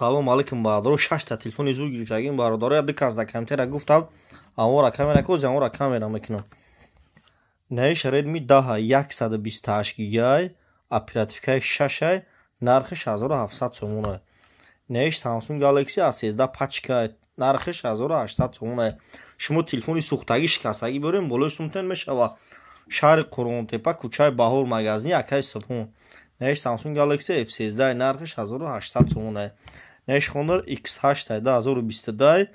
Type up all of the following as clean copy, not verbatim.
салом алейкум бародаро. 6 та телефони зур гирифтагим бародаро. Я диказда камтера гуфтам амора камера ко замора камера мекунам. Наиш Redmi 10 128 гигай, оперативкаи 6 нархи 6700 сомон. Наиш Samsung Galaxy A13 5 нархи 6800 сомон. Шумо телефони сухтагӣ шикастагӣ бёрем болои сумтен мешава. Шаҳри Қурғонтепа, кӯчаи Баҳор, магазини Акаи Субҳон. Наиш Samsung Galaxy F13 нархи 6800 сомон. Наиш Honor X8 2022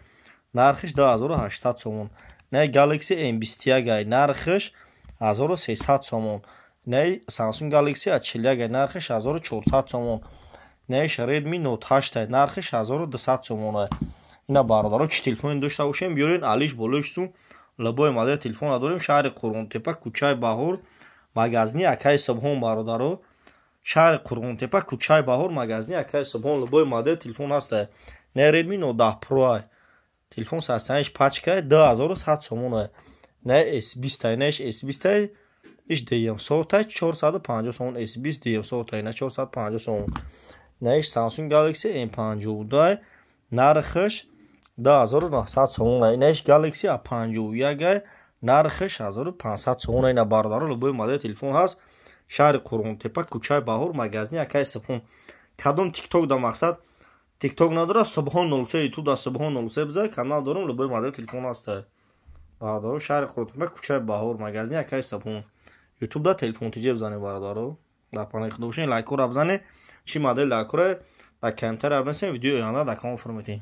нархиш 2800 сомон. Наиш Galaxy M21 нархиш 1300 сомон. Наиш Samsung Galaxy A41 нархиш 1400 сомон. Наиш Redmi Note 8 нархиш 1200 сомон. Ина бародаро чи телефони дошта бошем биёрен алиш болоишсу лабои модель телефона дорем. Шаҳри Қурғонтепа, кӯчаи Баҳор, магазини Акаи Субҳон бародаро. Шаҳри Қурғонтепа, кӯчаи Баҳор, магазини Акаи Субҳон лабои модель телефон аст. Не Redmi Note 10 Pro телефон 65 пачка 2100 сомон. Не S20 неш S20 иш DM сота 450 сомон. S20 DM сота на 450 сомон. Наиш Samsung Galaxy M52 нархиш 2900 сомон. Наиш Galaxy A51 нархиш 1500 сомон. Ина бародаро лабои модель телефон ҳаст. Шаҳри Қурғонтепа, кӯчаи Баҳор, магазини Акаи Субҳон. Кадом TikTok да мақсад TikTok надора Субҳон 03 YouTube да Субҳон 03 биза канал дорам лабои модель телефон ҳаст. бародаро шаҳри Қурғонтепа, кӯчаи Баҳор, магазини Акаи Субҳон. YouTube да телефон тиҷе бизане бародаро. Да панаи худо бошен лайкора бизане. Чи модель да кора да камтара бинасен видео яна да ком формати.